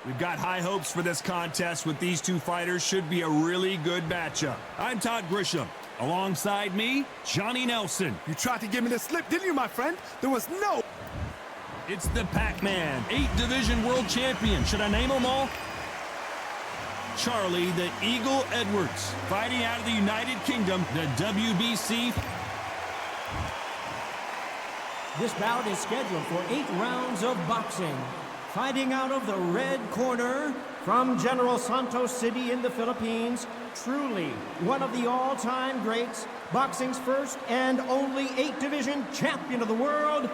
We've got high hopes for this contest with these two fighters. Should be a really good matchup. I'm Todd Grisham. Alongside me, Johnny Nelson. You tried to give me the slip, didn't you, my friend? There was no... It's the Pacman, 8-division world champion. Should I name them all? Charlie the Eagle Edwards, fighting out of the United Kingdom, the WBC. This bout is scheduled for 8 rounds of boxing. Fighting out of the red corner, from General Santos City in the Philippines, truly one of the all-time greats, boxing's first and only 8-division champion of the world,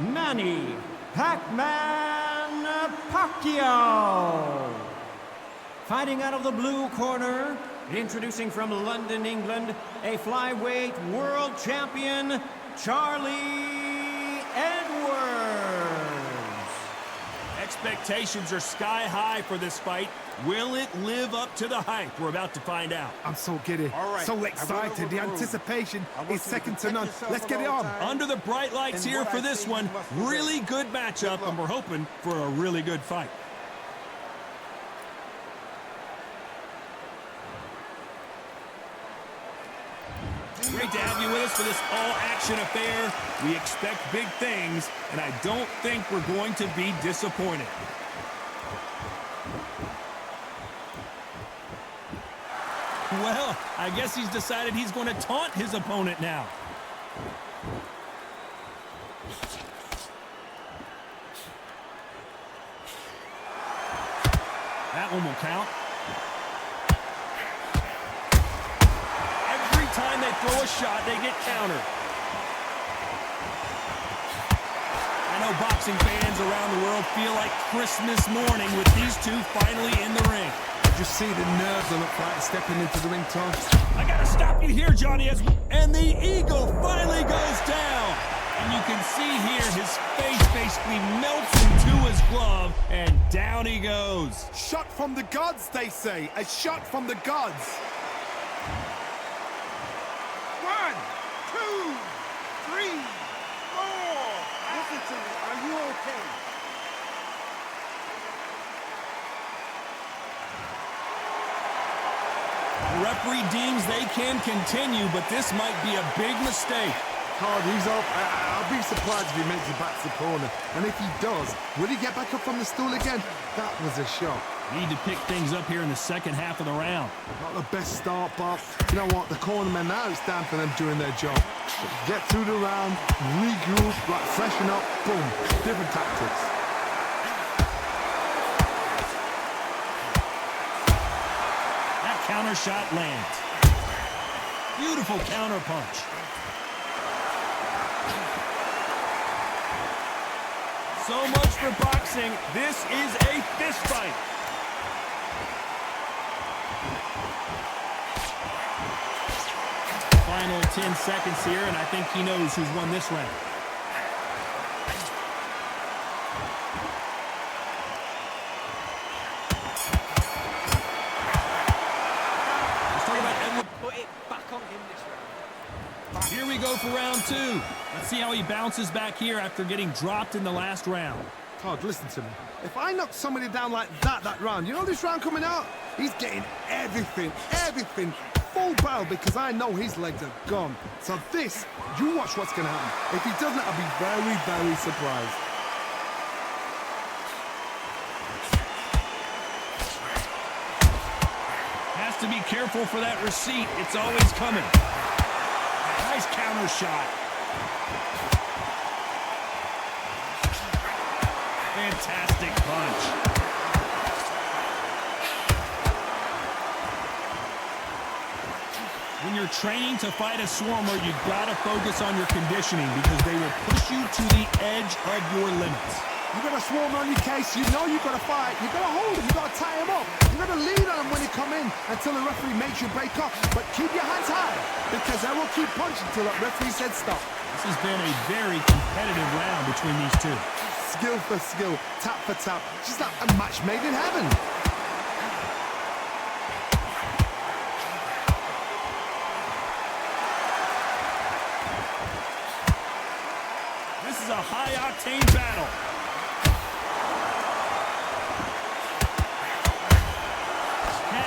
Manny Pacman Pacquiao. Fighting out of the blue corner, introducing from London, England, a flyweight world champion, Charlie Edwards. Expectations are sky high for this fight. Will it live up to the hype? We're about to find out. I'm so giddy, so excited. The anticipation is second to none. Let's get it on. Under the bright lights here for this one. Really good matchup, and we're hoping for a really good fight. Great to have you with us for this all-action affair. We expect big things, and I don't think we're going to be disappointed. Well, I guess he's decided he's going to taunt his opponent now. That one will count. Time they throw a shot, they get countered. I know boxing fans around the world feel like Christmas morning with these two finally in the ring. Just see the nerves on the fight stepping into the ring, Tom. I gotta stop you here, Johnny. And the Eagle finally goes down. And you can see here his face basically melts into his glove, and down he goes. Shot from the gods, they say. A shot from the gods. 1, 2, 3, 4. Listen to me. Are you okay? The referee deems they can continue, but this might be a big mistake. Todd, he's up. I'll be surprised if he makes it back to the corner. And if he does, will he get back up from the stool again? That was a shot. Need to pick things up here in the second half of the round. Not the best start, but you know what? The cornermen now, it's down for them doing their job. Get through the round, regroup, like freshen up, boom. Different tactics. That counter shot lands. Beautiful counter punch. So much for boxing. This is a fist fight. Final 10 seconds here, and I think he knows who's won this round. Let's talk about Edward. Put it back on him this round. Here we go for round 2. Let's see how he bounces back here after getting dropped in the last round. Todd, listen to me. If I knock somebody down like that round, you know this round coming out? He's getting everything, full barrel, because I know his legs are gone. So this, you watch what's going to happen. If he doesn't, I'll be very, very surprised. Has to be careful for that receipt. It's always coming. Nice counter shot. Fantastic punch. When you're training to fight a swarmer, you've got to focus on your conditioning because they will push you to the edge of your limits. You've got a swarm on your case, you know you've got to fight, you've got to hold him, you've got to tie him up, you've got to lean on him when you come in until the referee makes you break up. But keep your hands high, because they will keep punching until that referee said stop. This has been a very competitive round between these two. Skill for skill, tap for tap, just like a match made in heaven. This is a high-octane battle.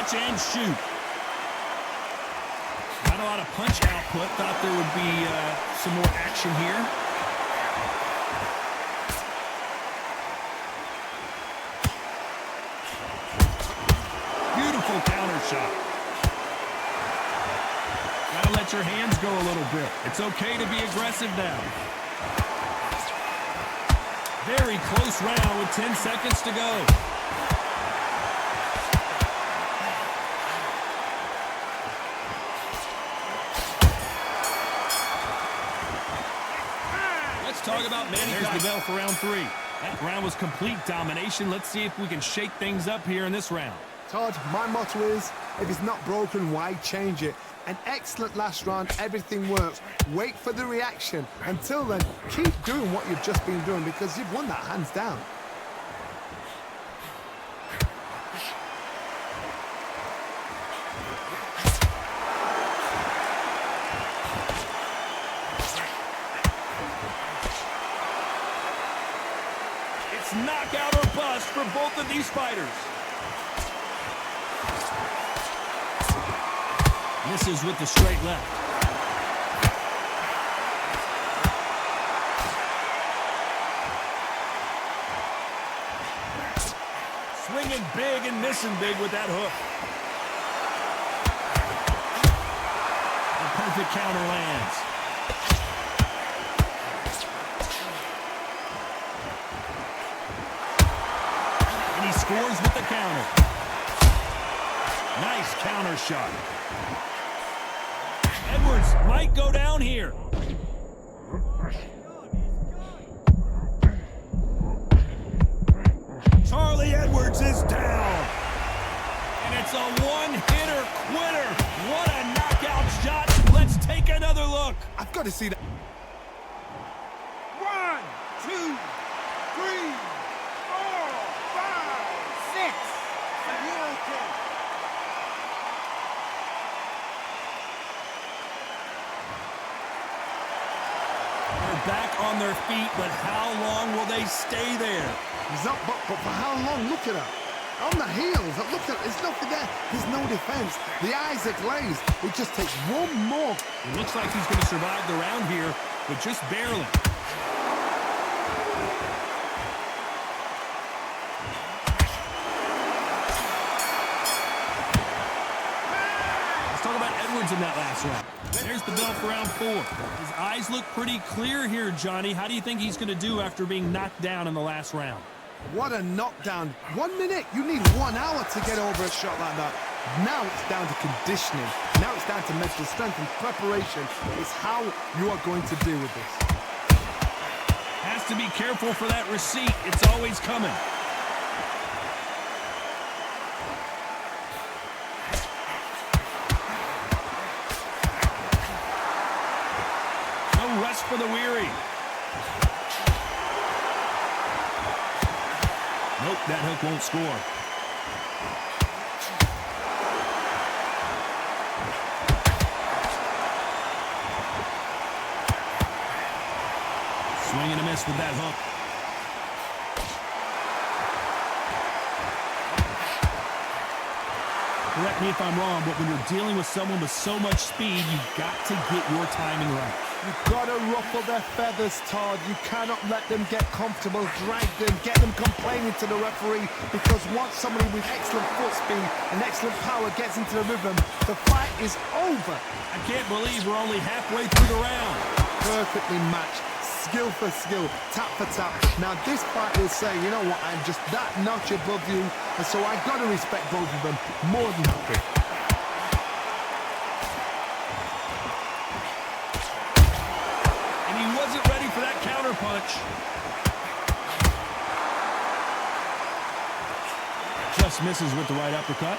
catch and shoot. Not a lot of punch output. Thought there would be some more action here. Beautiful counter shot. Gotta let your hands go a little bit. It's okay to be aggressive now. Very close round with 10 seconds to go. Let's talk about Manny. There's the bell for round 3. That round was complete domination. Let's see if we can shake things up here in this round. Todd, my motto is, if it's not broken, why change it? An excellent last round, everything works. Wait for the reaction. Until then, keep doing what you've just been doing because you've won that hands down. It's knockout or bust for both of these fighters. Misses with the straight left. Swinging big and missing big with that hook. The perfect counter lands. And he scores with the counter. Nice counter shot. Edwards might go down here. Charlie Edwards is down. And it's a one-hitter quitter. What a knockout shot. Let's take another look. I've got to see that. 1, 2, 3, 4, 5, 6. You're okay. Back on their feet, but how long will they stay there? He's up, but for how long? Look at her. On the heels. Look at, there's nothing there. There's no defense. The eyes are glazed. It just takes one more. It looks like he's going to survive the round here, but just barely. Let's talk about Edwards in that last round. There's the bell for round 4. His eyes look pretty clear here, Johnny. How do you think he's going to do after being knocked down in the last round? What a knockdown. 1 minute. You need 1 hour to get over a shot like that. Now it's down to conditioning. Now it's down to mental strength and preparation. It's how you are going to deal with this. Has to be careful for that receipt. It's always coming. Rest for the weary. Nope, that hook won't score. Swing and a miss with that hook. Correct me if I'm wrong, but when you're dealing with someone with so much speed, you've got to get your timing right. You've got to ruffle their feathers, Todd. You cannot let them get comfortable, drag them, get them complaining to the referee, because once somebody with excellent foot speed and excellent power gets into the rhythm, the fight is over. I can't believe we're only halfway through the round. Perfectly matched, skill for skill, tap for tap. Now this fighter is saying, you know what, I'm just that notch above you, and so I've got to respect both of them more than happy. Punch. Just misses with the right uppercut.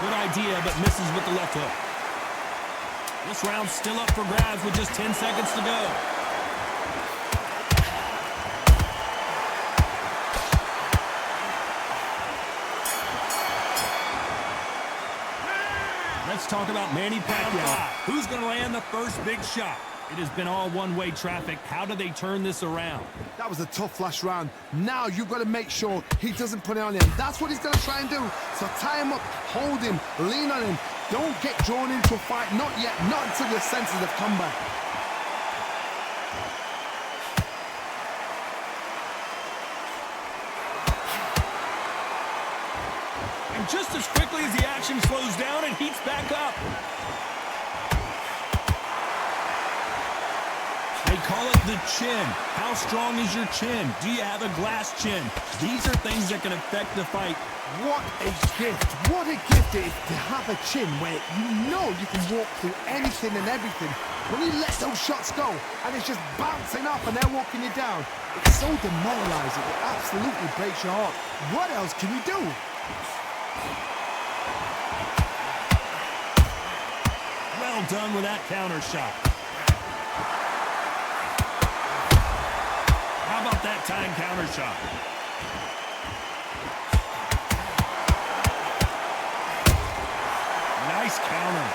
Good idea, but misses with the left hook. This round's still up for grabs with just 10 seconds to go. Let's talk about Manny Pacquiao. Who's going to land the first big shot? It has been all one-way traffic. How do they turn this around? That was a tough last round. Now you've got to make sure he doesn't put it on him. That's what he's going to try and do. So tie him up, hold him, lean on him. Don't get drawn into a fight. Not yet. Not until your senses have come back. And just as quickly as the action slows down, it heats back up. They call it the chin. How strong is your chin? Do you have a glass chin? These are things that can affect the fight. What a gift. What a gift it is to have a chin where you know you can walk through anything and everything. When you let those shots go and it's just bouncing off and they're walking you down, it's so demoralizing. It absolutely breaks your heart. What else can you do? Well done with that counter shot. How about that time counter shot? Nice counter.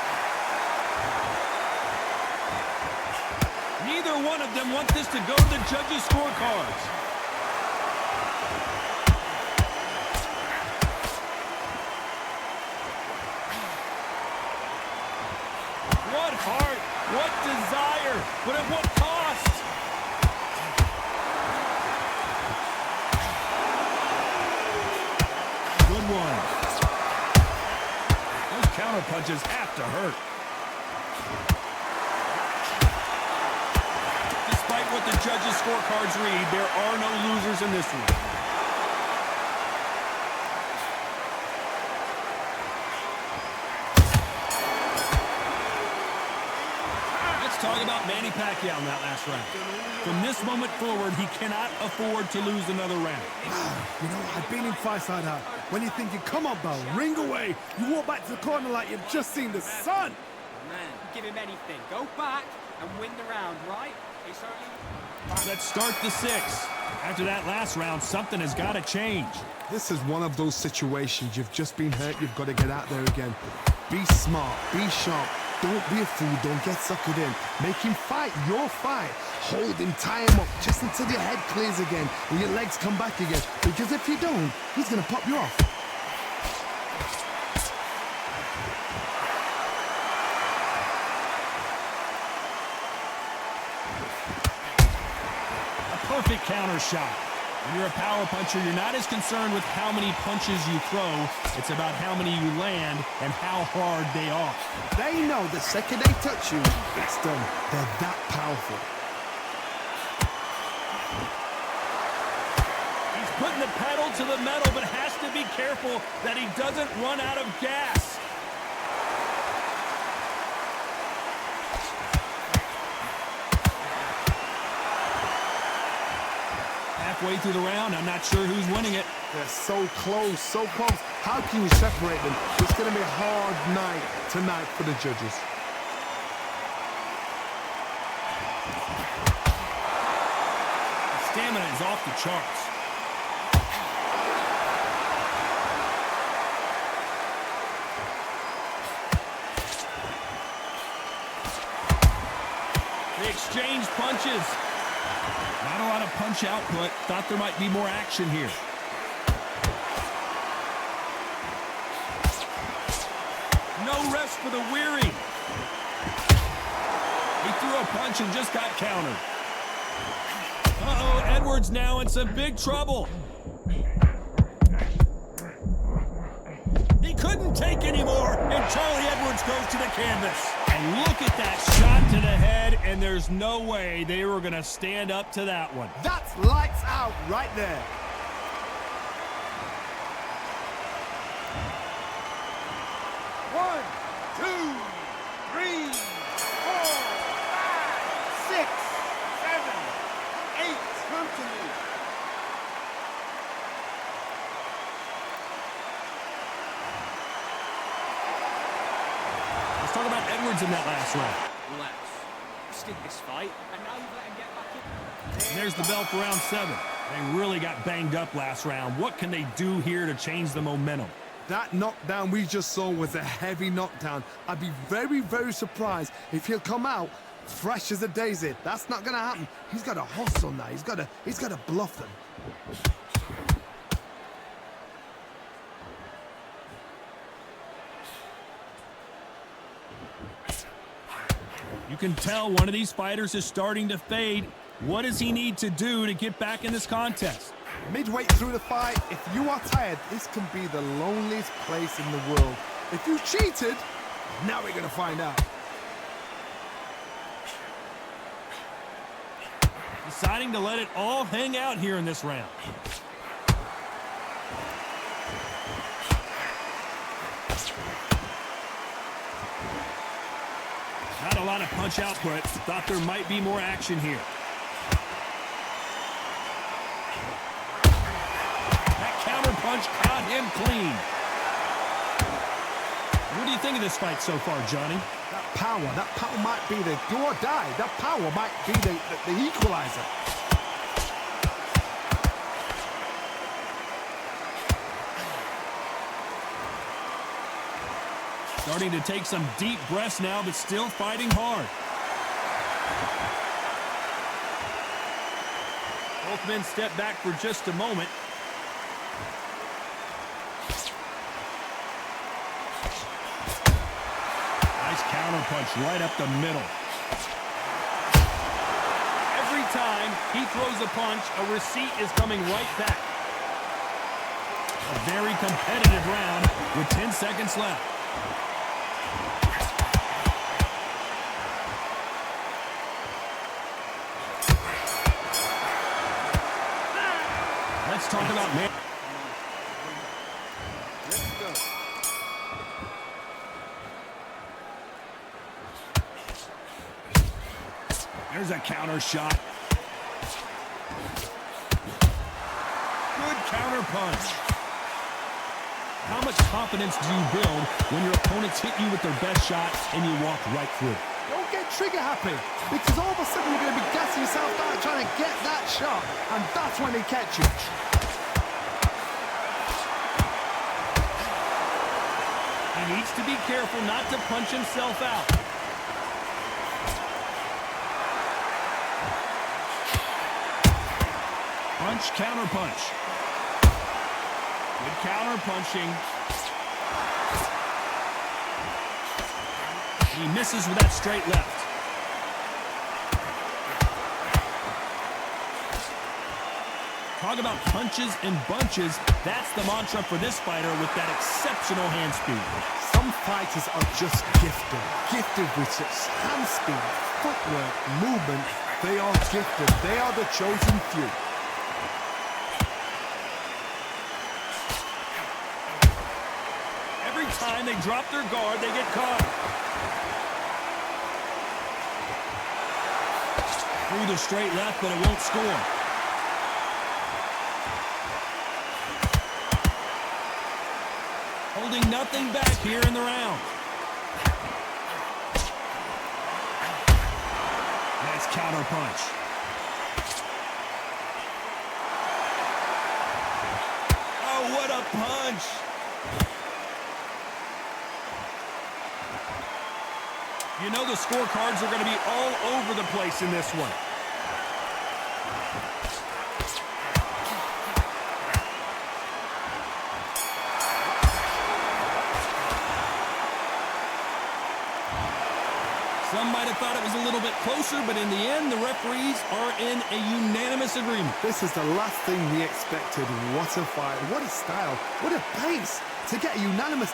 Neither one of them want this to go to the judges' scorecards. What heart, what desire, but at what cost? Good one. Those counter punches have to hurt. Despite what the judges' scorecards read, there are no losers in this one. Talk about Manny Pacquiao in that last round. From this moment forward, he cannot afford to lose another round. You know, I've been in fights like that. When you're thinking, come on, Bell, ring away. You walk back to the corner like you've just seen the sun. Man, give him anything. Go back and win the round, right? It's only... Let's start the sixth. After that last round, something has got to change. This is one of those situations. You've just been hurt. You've got to get out there again. Be smart. Be sharp. Don't be a fool. Don't get suckered in. Make him fight your fight. Hold him, tie him up, just until your head clears again and your legs come back again. Because if you don't, he's going to pop you off. A perfect counter shot. When you're a power puncher, you're not as concerned with how many punches you throw. It's about how many you land and how hard they are. They know the second they touch you, it's done. They're that powerful. He's putting the pedal to the metal, but has to be careful that he doesn't run out of gas. Halfway through the round, I'm not sure who's winning it. They're so close, so close. How can you separate them? It's going to be a hard night tonight for the judges. The stamina is off the charts. They exchange punches. Not a lot of punch output. Thought there might be more action here. No rest for the weary. He threw a punch and just got countered. Uh-oh, Edwards now in some big trouble. He couldn't take anymore, and Charlie Edwards goes to the canvas. And look at that shot to the head, and there's no way they were going to stand up to that one. That's lights out right there. One, two, three, 4, 5, 6, 7, 8. Come to me. Let's talk about Edwards in that last round. Relax. Stink this fight, and now you've let him get back in. And there's the bell for round 7. They really got banged up last round. What can they do here to change the momentum? That knockdown we just saw was a heavy knockdown. I'd be very, very surprised if he'll come out fresh as a daisy. That's not gonna happen. He's got to hustle now. He's got to bluff them. You can tell one of these fighters is starting to fade. What does he need to do to get back in this contest? Midway through the fight, if you are tired, this can be the loneliest place in the world. If you cheated, now we're gonna find out. Deciding to let it all hang out here in this round. Not a lot of punch output. Thought there might be more action here. That counter punch caught him clean. What do you think of this fight so far, Johnny? That power might be the do or die. That power might be the equalizer. Starting to take some deep breaths now, but still fighting hard. Both men step back for just a moment. Nice counter punch right up the middle. Every time he throws a punch, a receipt is coming right back. A very competitive round with 10 seconds left. Let's talk about Manny. Let's go. There's a counter shot. Good counter punch. How much confidence do you build when your opponents hit you with their best shot and you walk right through? Don't get trigger happy, because all of a sudden you're going to be gassing yourself out trying to get that shot, and that's when they catch you. He needs to be careful not to punch himself out. Punch, counter punch. Good counter punching. He misses with that straight left. Talk about punches and bunches. That's the mantra for this fighter with that exceptional hand speed. Some fighters are just gifted with such hand speed, footwork, movement. They are gifted. They are the chosen few. Every time they drop their guard, they get caught. Through the straight left, but it won't score. Holding nothing back here in the round. Nice counter punch. Oh, what a punch! You know the scorecards are going to be all over the place in this one. Some might have thought it was a little bit closer, but in the end, the referees are in a unanimous agreement. This is the last thing we expected. What a fight, what a style, what a pace to get a unanimous...